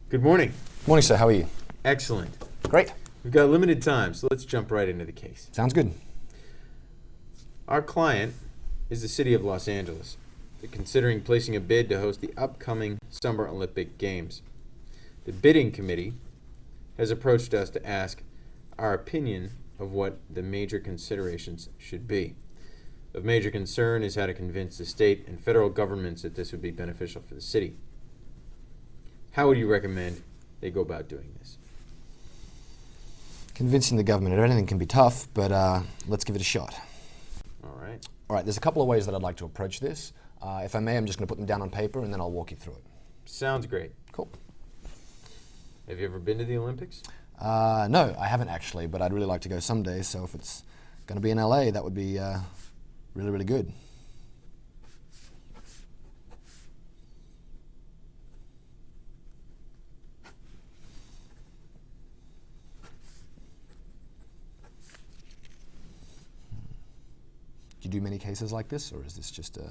Good morning. Morning, sir. How are you? Excellent. Great. We've got limited time, so let's jump right into the case. Sounds good. Our client is the city of Los Angeles. They're considering placing a bid to host the upcoming Summer Olympic Games. The bidding committee has approached us to ask our opinion of what the major considerations should be. Of major concern is how to convince the state and federal governments that this would be beneficial for the city. How would you recommend they go about doing this? Convincing the government of anything can be tough, but let's give it a shot. All right. All right, there's a couple of ways that I'd like to approach this. If I may, I'm just going to put them down on paper and then I'll walk you through it. Sounds great. Cool. Have you ever been to the Olympics? No, I haven't actually, but I'd really like to go someday, so if it's going to be in LA, that would be really, really good. Do you do many cases like this, or is this just a...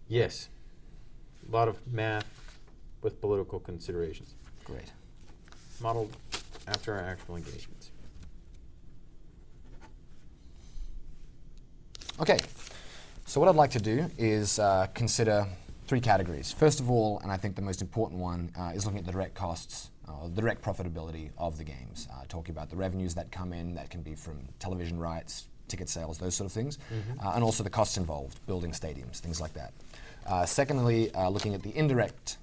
Yes. A lot of math with political considerations. Great. Modeled after our actual engagements. Okay, so what I'd like to do is consider three categories. First of all, and I think the most important one, is looking at the direct costs, the direct profitability of the games. Talking about the revenues that come in, that can be from television rights, ticket sales, those sort of things, and also the costs involved, building stadiums, things like that. Secondly, looking at the indirect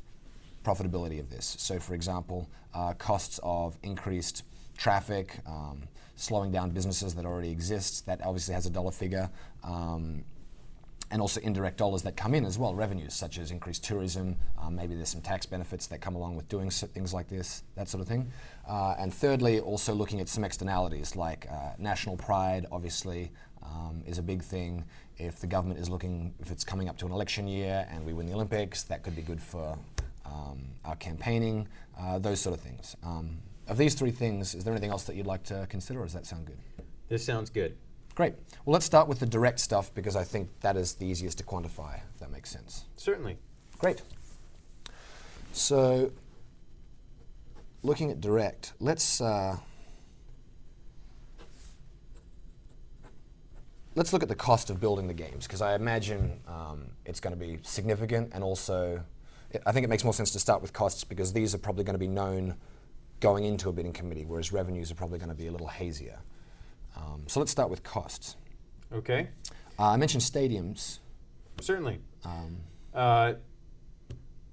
profitability of this. So for example, costs of increased traffic, slowing down businesses that already exist, that obviously has a dollar figure, and also indirect dollars that come in as well, revenues such as increased tourism, maybe there's some tax benefits that come along with doing things like this, that sort of thing. And thirdly, also looking at some externalities like national pride, obviously, is a big thing. If the government is looking, if it's coming up to an election year and we win the Olympics, that could be good for our campaigning, those sort of things. Of these three things, is there anything else that you'd like to consider, or does that sound good? This sounds good. Great. Well, let's start with the direct stuff because I think that is the easiest to quantify, if that makes sense. Certainly. Great. So, looking at direct, let's look at the cost of building the games, because I imagine it's going to be significant, and also I think it makes more sense to start with costs because these are probably going to be known going into a bidding committee, whereas revenues are probably going to be a little hazier. So let's start with costs. Okay. I mentioned stadiums. Certainly. Let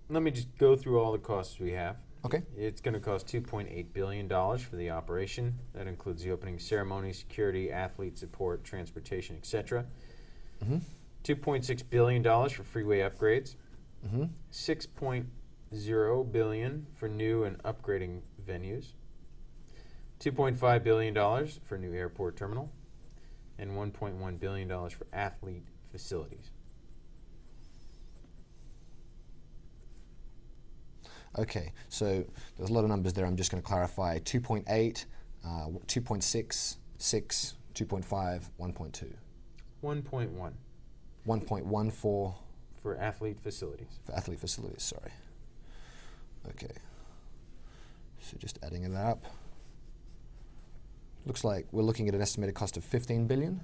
me just go through all the costs we have. Okay. It's going to cost $2.8 billion for the operation. That includes the opening ceremony, security, athlete support, transportation, etc. $2.6 billion for freeway upgrades. $6.0 billion for new and upgrading venues. $2.5 billion for new airport terminal. And $1.1 billion for athlete facilities. Okay, so there's a lot of numbers there. I'm just going to clarify. 2.8, 2.6, 6, 2.5, 1.2. 1.1 1.1 for athlete facilities. for athlete facilities, sorry. Okay. So just adding that up. Looks like we're looking at an estimated cost of 15 billion.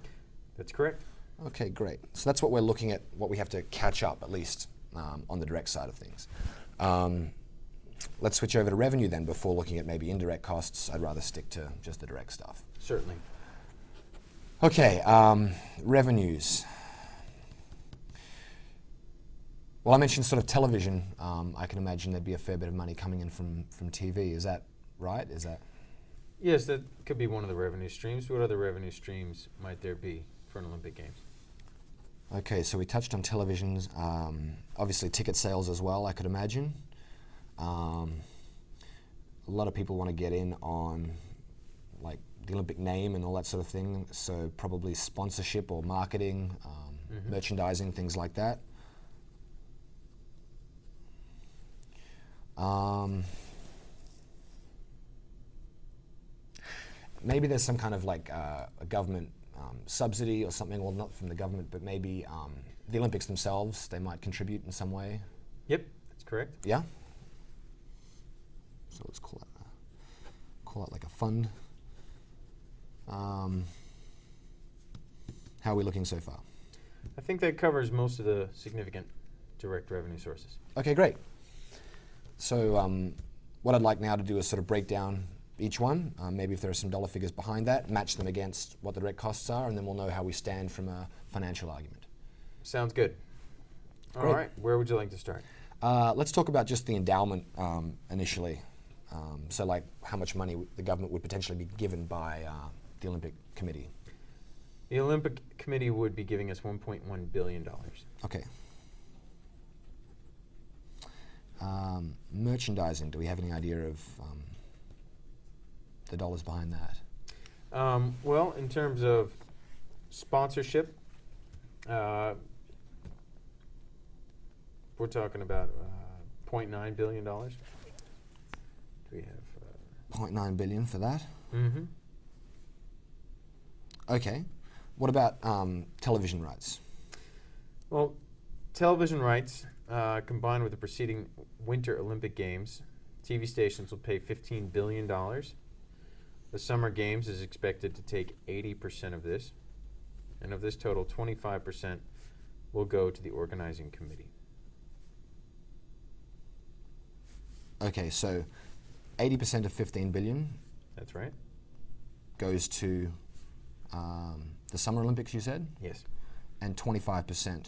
That's correct. Okay, great. So that's what we're looking at, what we have to catch up, at least, on the direct side of things. Let's switch over to revenue then before looking at maybe indirect costs. I'd rather stick to just the direct stuff. Certainly. Okay, revenues. Well, I mentioned sort of television. I can imagine there'd be a fair bit of money coming in from TV. Is that right? Is that? Yes, that could be one of the revenue streams. What other revenue streams might there be for an Olympic Games? Okay, so we touched on televisions. Obviously, ticket sales as well, I could imagine. A lot of people want to get in on like the Olympic name and all that sort of thing, so probably sponsorship or marketing, merchandising, things like that. Maybe there's some kind of like a government subsidy or something, well, not from the government, but maybe the Olympics themselves, they might contribute in some way. Yep, that's correct. Yeah? So let's call it like a fund. How are we looking so far? I think that covers most of the significant direct revenue sources. Okay, great. So what I'd like now to do is sort of break down each one, maybe if there are some dollar figures behind that, match them against what the direct costs are, and then we'll know how we stand from a financial argument. Sounds good. Great. All right, where would you like to start? Let's talk about just the endowment initially. So like how much money the government would potentially be given by the Olympic Committee. The Olympic Committee would be giving us $1.1 billion. Okay. Merchandising, do we have any idea of the dollars behind that? Well, in terms of sponsorship, we're talking about $0.9 billion. Do we have? 0.9 billion for that. Mm-hmm. Okay. What about television rights? Well, television rights, combined with the preceding Winter Olympic Games, TV stations will pay $15 billion. The Summer Games is expected to take 80% of this, and of this total, 25% will go to the organizing committee. Okay, so 80% of 15 billion That's right. goes to the Summer Olympics, you said? Yes. And 25%.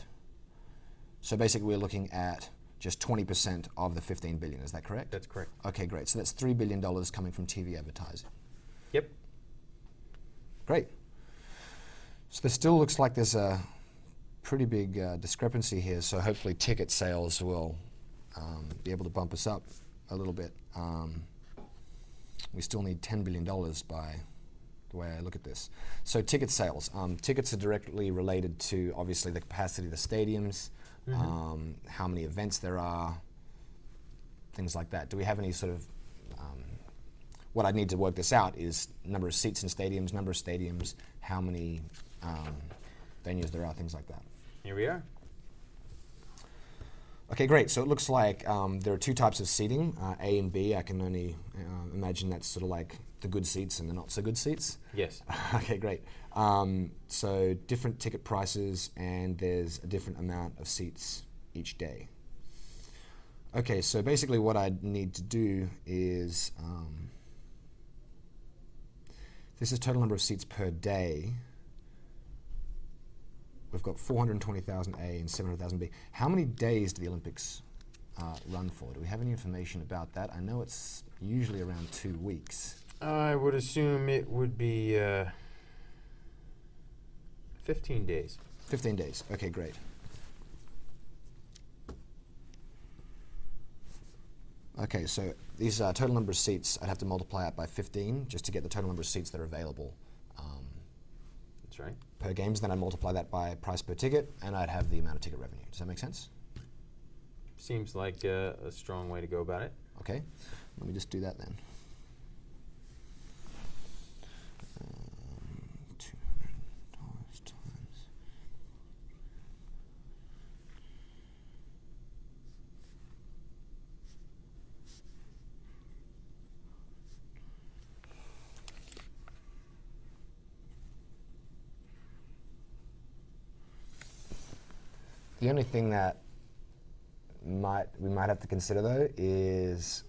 So basically we're looking at just 20% of the 15 billion, is that correct? That's correct. Okay, great. So that's $3 billion coming from TV advertising. Yep. Great. So there still looks like there's a pretty big discrepancy here, so hopefully ticket sales will be able to bump us up a little bit. We still need $10 billion by the way I look at this. So ticket sales. Tickets are directly related to obviously the capacity of the stadiums, how many events there are, things like that. Do we have any sort of, what I need to work this out is number of seats in stadiums, number of stadiums, how many venues there are, things like that. Here we are. Okay, great. So it looks like there are two types of seating, A and B. I can only imagine that's sort of like the good seats and the not so good seats. Yes. Okay, great. So different ticket prices, and there's a different amount of seats each day. Okay, so basically what I need to do is, this is total number of seats per day. We've got 420,000 A and 700,000 B. How many days do the Olympics run for? Do we have any information about that? I know it's usually around 2 weeks. I would assume it would be 15 days. 15 days. Okay, great. Okay, so these total number of seats, I'd have to multiply out by 15 just to get the total number of seats that are available That's right. per games. Then I'd multiply that by price per ticket, and I'd have the amount of ticket revenue. Does that make sense? Seems like a strong way to go about it. Okay, let me just do that then. $200 times. The only thing that we might have to consider though is